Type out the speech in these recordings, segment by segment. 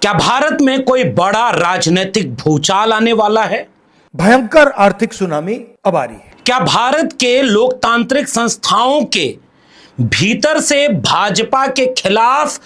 क्या भारत में कोई बड़ा राजनीतिक भूचाल आने वाला है? भयंकर आर्थिक सुनामी अब आ रही है। क्या भारत के लोकतांत्रिक संस्थाओं के भीतर से भाजपा के खिलाफ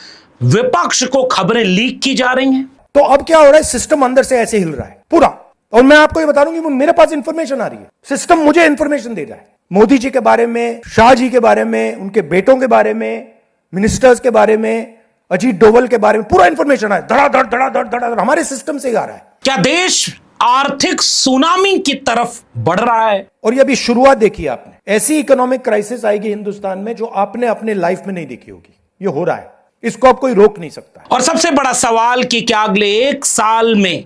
विपक्ष को खबरें लीक की जा रही हैं? तो अब क्या हो रहा है, सिस्टम अंदर से ऐसे हिल रहा है पूरा। और मैं आपको ये बता दूं कि मेरे पास इंफॉर्मेशन आ रही है, सिस्टम मुझे इंफॉर्मेशन दे रहा है मोदी जी के बारे में, शाह जी के बारे में, उनके बेटों के बारे में, मिनिस्टर्स के बारे में, अजीत डोवल के बारे में पूरा इंफॉर्मेशन है। धड़ाधड़ धड़ाधड़ धड़ाधड़ हमारे सिस्टम से ही आ रहा है। क्या देश आर्थिक सुनामी की तरफ बढ़ रहा है? और ये अभी शुरुआत देखी आपने, ऐसी इकोनॉमिक क्राइसिस आएगी हिंदुस्तान में जो आपने अपने लाइफ में नहीं देखी होगी। ये हो रहा है, इसको अब कोई रोक नहीं सकता। और सबसे बड़ा सवाल कि क्या अगले 1 साल में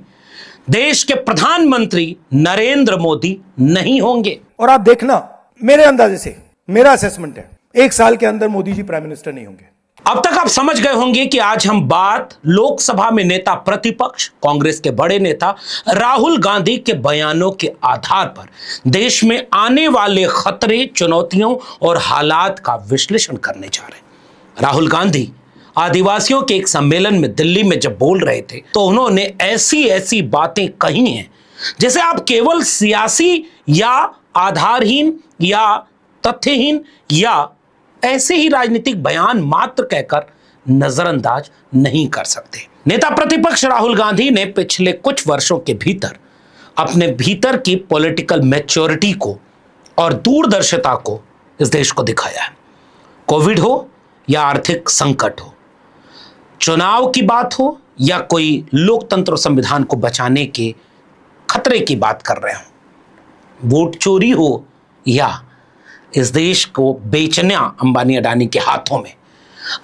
देश के प्रधानमंत्री नरेंद्र मोदी नहीं होंगे? और आप देखना, मेरे अंदाजे से, मेरा असेसमेंट है, 1 साल के अंदर मोदी जी प्राइम मिनिस्टर नहीं होंगे। अब तक आप समझ गए होंगे कि आज हम बात लोकसभा में नेता प्रतिपक्ष कांग्रेस के बड़े नेता राहुल गांधी के बयानों के आधार पर देश में आने वाले खतरे, चुनौतियों और हालात का विश्लेषण करने जा रहे हैं। राहुल गांधी आदिवासियों के एक सम्मेलन में दिल्ली में जब बोल रहे थे तो उन्होंने ऐसी ऐसी बातें कही हैं जिसे आप केवल सियासी या आधारहीन या तथ्यहीन या ऐसे ही राजनीतिक बयान मात्र कहकर नजरअंदाज नहीं कर सकते। नेता प्रतिपक्ष राहुल गांधी ने पिछले कुछ वर्षों के भीतर अपने भीतर की पॉलिटिकल मैच्योरिटी को और दूरदर्शिता को इस देश को दिखाया है। कोविड हो या आर्थिक संकट हो, चुनाव की बात हो या कोई लोकतंत्र और संविधान को बचाने के खतरे की बात कर रहे हो, वोट चोरी हो या इस देश को बेचना अंबानी अडानी के हाथों में,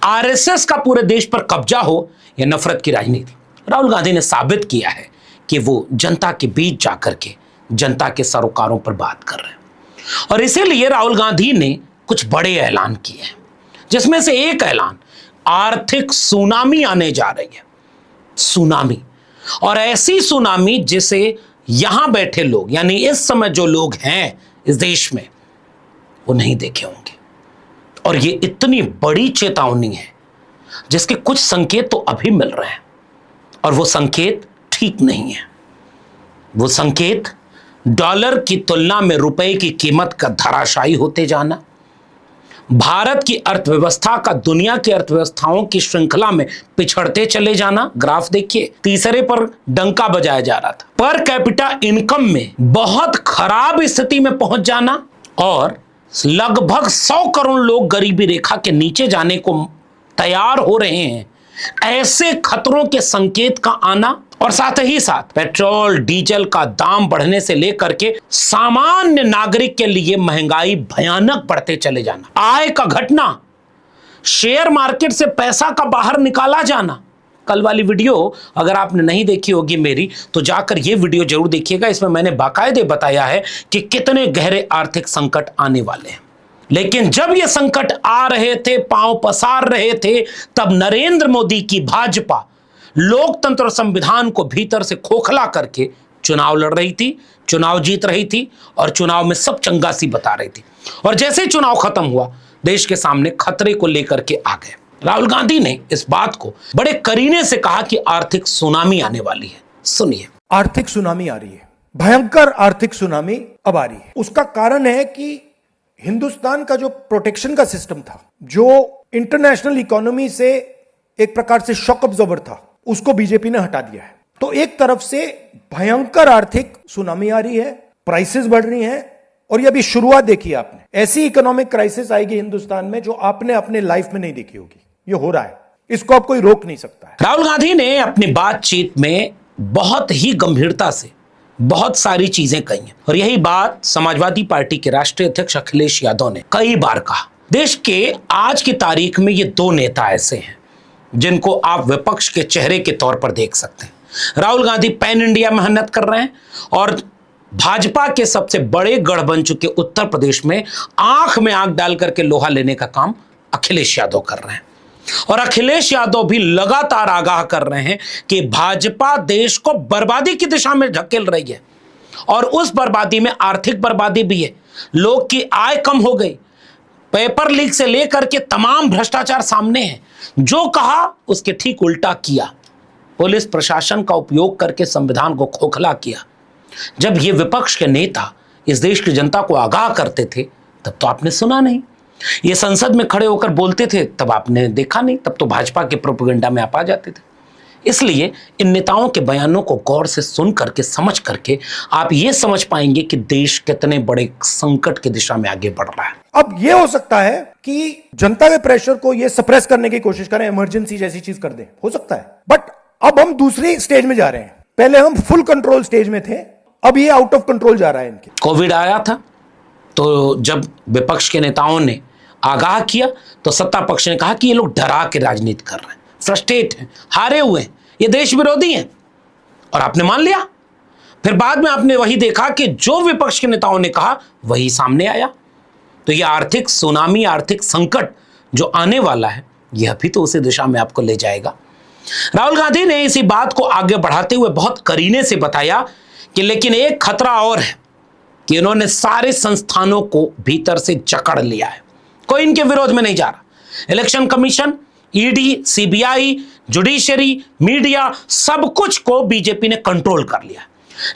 आरएसएस का पूरे देश पर कब्जा हो या नफरत की राजनीति, राहुल गांधी ने साबित किया है कि वो जनता के बीच जाकर के जनता के सरोकारों पर बात कर रहे हैं। और इसीलिए राहुल गांधी ने कुछ बड़े ऐलान किए हैं, जिसमें से एक ऐलान आर्थिक सुनामी आने जा रही है। सुनामी, और ऐसी सुनामी जिसे यहां बैठे लोग, यानी इस समय जो लोग हैं इस देश में, वो नहीं देखे होंगे। और ये इतनी बड़ी चेतावनी है जिसके कुछ संकेत तो अभी मिल रहे हैं, और वो संकेत ठीक नहीं है। वो संकेत डॉलर की तुलना में रुपए की कीमत का धराशायी होते जाना, भारत की अर्थव्यवस्था का दुनिया की अर्थव्यवस्थाओं की श्रृंखला में पिछड़ते चले जाना। ग्राफ देखिए, तीसरे पर डंका बजाया जा रहा था। पर कैपिटा इनकम में बहुत खराब स्थिति में पहुंच जाना और लगभग 100 करोड़ लोग गरीबी रेखा के नीचे जाने को तैयार हो रहे हैं। ऐसे खतरों के संकेत का आना, और साथ ही साथ पेट्रोल डीजल का दाम बढ़ने से लेकर के सामान्य नागरिक के लिए महंगाई भयानक बढ़ते चले जाना, आय का घटना, शेयर मार्केट से पैसा का बाहर निकाला जाना। कल वाली वीडियो अगर आपने नहीं देखी होगी मेरी, तो जाकर ये वीडियो जरूर देखिएगा। इसमें मैंने बाकायदे बताया है कि कितने गहरे आर्थिक संकट आने वाले हैं। लेकिन जब ये संकट आ रहे थे, पांव पसार रहे थे, तब नरेंद्र मोदी की भाजपा लोकतंत्र और संविधान को भीतर से खोखला करके चुनाव लड़ रही थी, चुनाव जीत रही थी, और चुनाव में सब चंगासी बता रही थी। और जैसे ही चुनाव खत्म हुआ, देश के सामने खतरे को लेकर के आ गए। राहुल गांधी ने इस बात को बड़े करीने से कहा कि आर्थिक सुनामी आने वाली है। सुनिए, आर्थिक सुनामी आ रही है, भयंकर आर्थिक सुनामी अब आ रही है। उसका कारण है कि हिंदुस्तान का जो प्रोटेक्शन का सिस्टम था, जो इंटरनेशनल इकोनॉमी से एक प्रकार से शॉक अब्जॉर्बर था, उसको बीजेपी ने हटा दिया है। तो एक तरफ से भयंकर आर्थिक सुनामी आ रही है, प्राइसेस बढ़ रही हैं, और ये अभी शुरुआत देखी आपने, ऐसी इकोनॉमिक क्राइसिस आएगी हिंदुस्तान में जो आपने अपने लाइफ में नहीं देखी होगी। ये हो रहा है, इसको अब कोई रोक नहीं सकता है। राहुल गांधी ने अपनी बातचीत में बहुत ही गंभीरता से बहुत सारी चीजें कही हैं, और यही बात समाजवादी पार्टी के राष्ट्रीय अध्यक्ष अखिलेश यादव ने कई बार कहा। देश के आज की तारीख में ये 2 नेता ऐसे हैं जिनको आप विपक्ष के चेहरे के तौर पर देख सकते हैं। राहुल गांधी पैन इंडिया मेहनत कर रहे हैं, और भाजपा के सबसे बड़े गढ़ बन चुके उत्तर प्रदेश में आंख में आंख डाल करके लोहा लेने का काम अखिलेश यादव कर रहे हैं। और अखिलेश यादव भी लगातार आगाह कर रहे हैं कि भाजपा देश को बर्बादी की दिशा में धकेल रही है, और उस बर्बादी में आर्थिक बर्बादी भी है। लोग की आय कम हो गई, पेपर लीक से लेकर के तमाम भ्रष्टाचार सामने हैं। जो कहा उसके ठीक उल्टा किया। पुलिस प्रशासन का उपयोग करके संविधान को खोखला किया। जब ये विपक्ष के नेता इस देश की जनता को आगाह करते थे तब तो आपने सुना नहीं। ये संसद में खड़े होकर बोलते थे तब आपने देखा नहीं, तब तो भाजपा के प्रोपेगेंडा में आप आ जाते थे। इसलिए इन नेताओं के बयानों को गौर से सुन करके, समझ करके आप ये समझ पाएंगे कि देश कितने बड़े संकट की दिशा में आगे बढ़ रहा है। अब ये हो सकता है कि जनता के प्रेशर को ये सप्रेस करने की कोशिश करें, इमरजेंसी जैसी चीज कर दें, हो सकता है। बट अब हम दूसरी स्टेज में जा रहे हैं। पहले हम फुल कंट्रोल स्टेज में थे, अब ये आउट ऑफ कंट्रोल जा रहा है इनके। कोविड आया था तो जब विपक्ष के नेताओं ने आगाह किया तो सत्ता पक्ष ने कहा कि ये लोग डरा के राजनीति कर रहे हैं, फ्रस्ट्रेट हैं, हारे हुए हैं, ये देश विरोधी हैं, और आपने मान लिया। फिर बाद में आपने वही देखा कि जो विपक्ष के नेताओं ने कहा वही सामने आया। तो ये आर्थिक सुनामी, आर्थिक संकट जो आने वाला है, यह भी तो उसी दिशा में आपको ले जाएगा। राहुल गांधी ने इसी बात को आगे बढ़ाते हुए बहुत करीने से बताया कि लेकिन एक खतरा और है कि इन्होंने सारे संस्थानों को भीतर से जकड़ लिया है, कोई इनके विरोध में नहीं जा रहा। Election commission, ED, CBI, judiciary, media, सब कुछ को बीजेपी ने कंट्रोल कर लिया।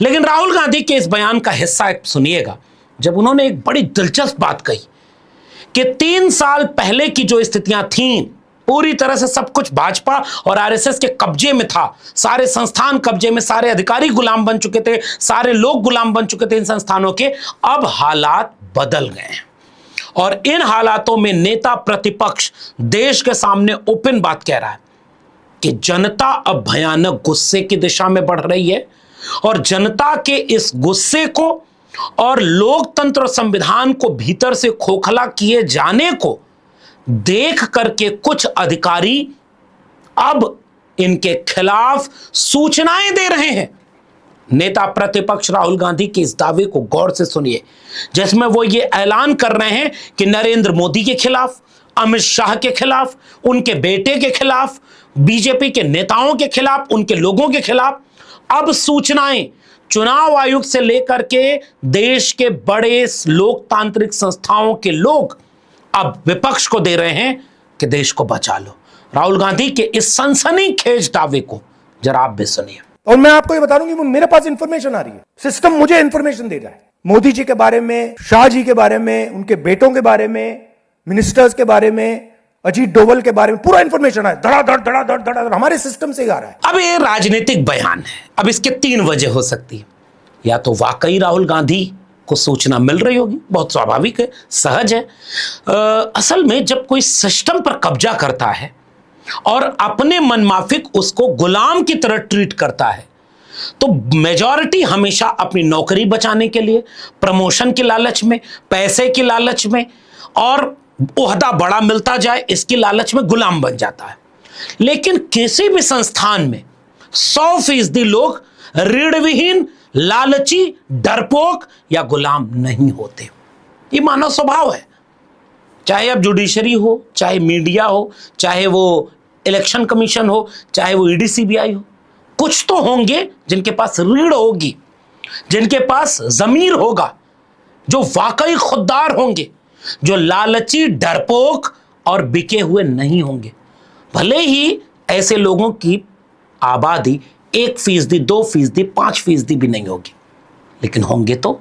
लेकिन राहुल गांधी के इस बयान का हिस्सा एक सुनिएगा, जब उन्होंने एक बड़ी दिलचस्प बात कही कि 3 साल पहले की जो स्थितियां थीं, पूरी तरह से सब कुछ भाजपा और आरएसएस के कब्जे में था, सारे संस्थान कब्जे में, सारे अधिकारी गुलाम बन चुके थे, सारे लोग गुलाम बन चुके थे इन संस्थानों के। अब हालात बदल गए हैं और इन हालातों में नेता प्रतिपक्ष देश के सामने ओपन बात कह रहा है कि जनता अब भयानक गुस्से की दिशा में बढ़ रही है और जनता के इस गुस्से को और लोकतंत्र और संविधान को भीतर से खोखला किए जाने को देख करके कुछ अधिकारी अब इनके खिलाफ सूचनाएं दे रहे हैं। नेता प्रतिपक्ष राहुल गांधी के इस दावे को गौर से सुनिए, जिसमें वो ये ऐलान कर रहे हैं कि नरेंद्र मोदी के खिलाफ, अमित शाह के खिलाफ, उनके बेटे के खिलाफ, बीजेपी के नेताओं के खिलाफ, उनके लोगों के खिलाफ अब सूचनाएं चुनाव आयोग से लेकर के देश के बड़े लोकतांत्रिक संस्थाओं के लोग अब विपक्ष को दे रहे हैं कि देश को बचा लो। राहुल गांधी के इस सनसनीखेज दावे को जरा आप भी सुनिए। और मैं आपको ये बता दूं कि मेरे पास इंफॉर्मेशन आ रही है, सिस्टम मुझे इंफॉर्मेशन दे रहा है, मोदी जी के बारे में, शाह जी के बारे में, उनके बेटों के बारे में, मिनिस्टर्स के बारे में, अजीत डोवल के बारे में पूरा इंफॉर्मेशन है, धड़ाधड़ धड़ाधड़ धड़ाधड़ हमारे सिस्टम से आ रहा है। अब ये राजनीतिक बयान है, अब इसके 3 वजह हो सकती है। या तो वाकई राहुल गांधी को सूचना मिल रही होगी, बहुत स्वाभाविक है, सहज है। असल में जब कोई सिस्टम पर कब्जा करता है और अपने मनमाफिक उसको गुलाम की तरह ट्रीट करता है तो मेजॉरिटी हमेशा अपनी नौकरी बचाने के लिए, प्रमोशन की लालच में, पैसे की लालच में और ओहदा बड़ा मिलता जाए इसकी लालच में गुलाम बन जाता है। लेकिन किसी भी संस्थान में 100% लोग ऋणविहीन, लालची, डरपोक या गुलाम नहीं होते। ये मानव स्वभाव है। चाहे अब जुडिशरी हो, चाहे मीडिया हो, चाहे वो इलेक्शन कमीशन हो, चाहे वो ईडी सीबीआई हो, कुछ तो होंगे जिनके पास रीढ़ होगी, जिनके पास जमीर होगा, जो वाकई खुददार होंगे, जो लालची, डरपोक और बिके हुए नहीं होंगे। भले ही ऐसे लोगों की आबादी 1%, 2%, 5% भी नहीं होगी, लेकिन होंगे तो।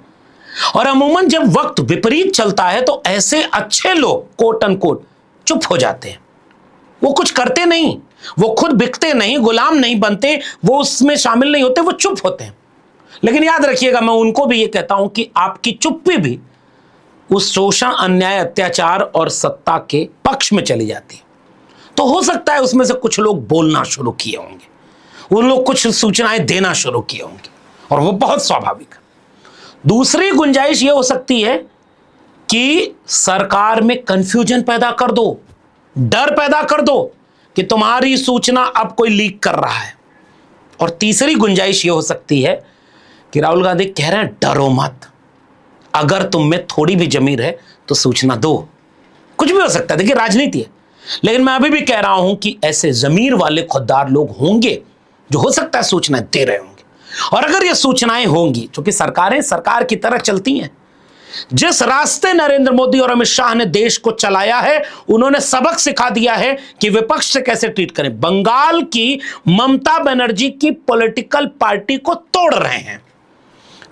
और अमूमन जब वक्त विपरीत चलता है तो ऐसे अच्छे लोग कोट अनकोट चुप हो जाते हैं, वो कुछ करते नहीं, वो खुद बिकते नहीं, गुलाम नहीं बनते, वो उसमें शामिल नहीं होते, वो चुप होते हैं। लेकिन याद रखिएगा, मैं उनको भी ये कहता हूं कि आपकी चुप्पी भी उस शोषण, अन्याय, अत्याचार और सत्ता के पक्ष में चली जाती है। तो हो सकता है उसमें से कुछ लोग बोलना शुरू किए होंगे, उन लोग कुछ सूचनाएं देना शुरू किए होंगे, और वो बहुत स्वाभाविक है। दूसरी गुंजाइश ये हो सकती है कि सरकार में कंफ्यूजन पैदा कर दो, डर पैदा कर दो कि तुम्हारी सूचना अब कोई लीक कर रहा है। और तीसरी गुंजाइश ये हो सकती है कि राहुल गांधी कह रहे हैं डरो मत, अगर तुम में थोड़ी भी जमीर है तो सूचना दो। कुछ भी हो सकता है, देखिए राजनीति है। लेकिन मैं अभी भी कह रहा हूं कि ऐसे जमीर वाले खुददार लोग होंगे जो हो सकता है सूचनाएं दे रहे होंगे। और अगर ये सूचनाएं होंगी, क्योंकि सरकारें सरकार की तरह चलती हैं, जिस रास्ते नरेंद्र मोदी और अमित शाह ने देश को चलाया है, उन्होंने सबक सिखा दिया है कि विपक्ष से कैसे ट्रीट करें। बंगाल की ममता बनर्जी की पॉलिटिकल पार्टी को तोड़ रहे हैं।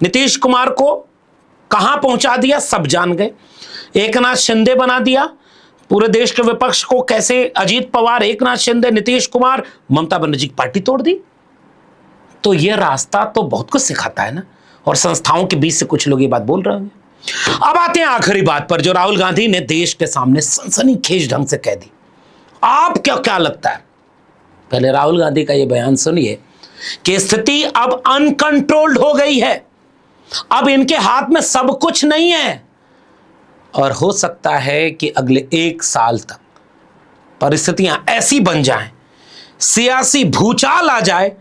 नीतीश कुमार को कहां पहुंचा दिया सब जान गए। एकनाथ शिंदे बना दिया पूरे देश के विपक्ष को। कैसे अजीत पवार, एकनाथ शिंदे, नीतीश कुमार, ममता बनर्जी की पार्टी तोड़ दी। तो यह रास्ता तो बहुत कुछ सिखाता है ना। और संस्थाओं के बीच से कुछ लोग ये बात बोल रहे हैं। अब आते हैं आखिरी बात पर, जो राहुल गांधी ने देश के सामने सनसनीखेज ढंग से कह दी। आप क्या लगता है? पहले राहुल गांधी का यह बयान सुनिए कि स्थिति अब अनकंट्रोल्ड हो गई है, अब इनके हाथ में सब कुछ नहीं है और हो सकता है कि अगले 1 साल तक परिस्थितियां ऐसी बन जाएं, सियासी भूचाल आ जाए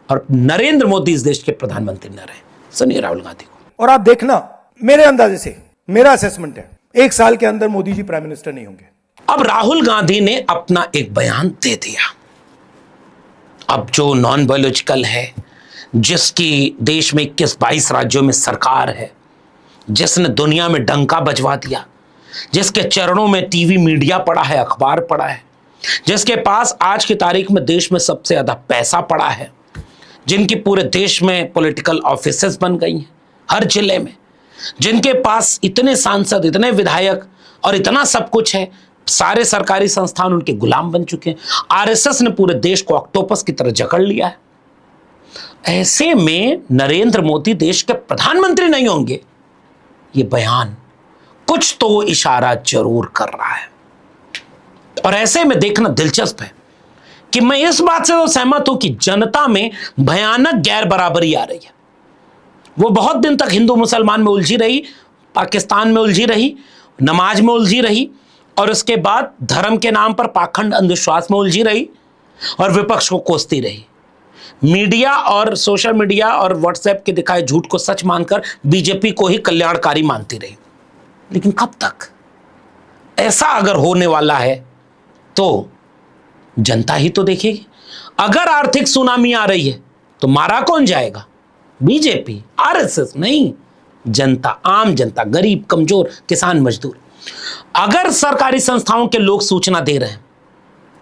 और नरेंद्र मोदी इस देश के प्रधानमंत्री न रहे। सुनिए राहुल गांधी को। और आप देखना, मेरे अंदाजे से, मेरा असेसमेंट है, 1 साल के अंदर मोदी जी प्राइम मिनिस्टर नहीं होंगे। अब राहुल गांधी ने अपना एक बयान दे दिया। अब जो नॉन बायोलॉजिकल है, जिसकी देश में 21-22 राज्यों में सरकार है, जिसने दुनिया में डंका बजवा दिया, जिसके चरणों में टीवी मीडिया पड़ा है, अखबार पड़ा है, जिसके पास आज की तारीख में देश में सबसे ज्यादा पैसा पड़ा है, जिनकी पूरे देश में पॉलिटिकल ऑफिसेस बन गई हैं हर जिले में, जिनके पास इतने सांसद, इतने विधायक और इतना सब कुछ है, सारे सरकारी संस्थान उनके गुलाम बन चुके हैं। आरएसएस ने पूरे देश को ऑक्टोपस की तरह जकड़ लिया है। ऐसे में नरेंद्र मोदी देश के प्रधानमंत्री नहीं होंगे, ये बयान कुछ तो इशारा जरूर कर रहा है। और ऐसे में देखना दिलचस्प है कि मैं इस बात से तो सहमत हूं कि जनता में भयानक गैर बराबरी आ रही है। वो बहुत दिन तक हिंदू मुसलमान में उलझी रही, पाकिस्तान में उलझी रही, नमाज में उलझी रही, और उसके बाद धर्म के नाम पर पाखंड अंधविश्वास में उलझी रही और विपक्ष को कोसती रही। मीडिया और सोशल मीडिया और व्हाट्सएप के दिखाए झूठ को सच मानकर बीजेपी को ही कल्याणकारी मानती रही। लेकिन कब तक? ऐसा अगर होने वाला है तो जनता ही तो देखेगी। अगर आर्थिक सुनामी आ रही है तो मारा कौन जाएगा? बीजेपी, आरएसएस नहीं, जनता, आम जनता, गरीब, कमजोर, किसान, मजदूर। अगर सरकारी संस्थाओं के लोग सूचना दे रहे हैं,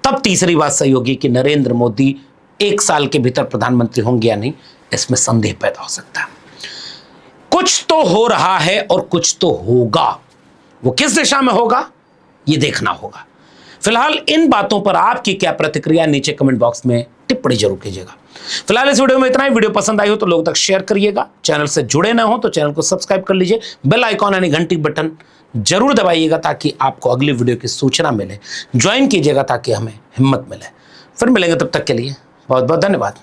तब तीसरी बात सही होगी कि नरेंद्र मोदी 1 साल के भीतर प्रधानमंत्री होंगे या नहीं, इसमें संदेह पैदा हो सकता है। कुछ तो हो रहा है और कुछ तो होगा। वो किस दिशा में होगा ये देखना होगा। फिलहाल इन बातों पर आपकी क्या प्रतिक्रिया, नीचे कमेंट बॉक्स में टिप्पणी जरूर कीजिएगा। फिलहाल इस वीडियो में इतना ही। वीडियो पसंद आई हो तो लोगों तक शेयर करिएगा। चैनल से जुड़े ना हो तो चैनल को सब्सक्राइब कर लीजिए। बेल आइकॉन यानी घंटी बटन जरूर दबाइएगा ताकि आपको अगली वीडियो की सूचना मिले। ज्वाइन कीजिएगा ताकि हमें हिम्मत मिले। फिर मिलेंगे, तब तक के लिए बहुत बहुत धन्यवाद।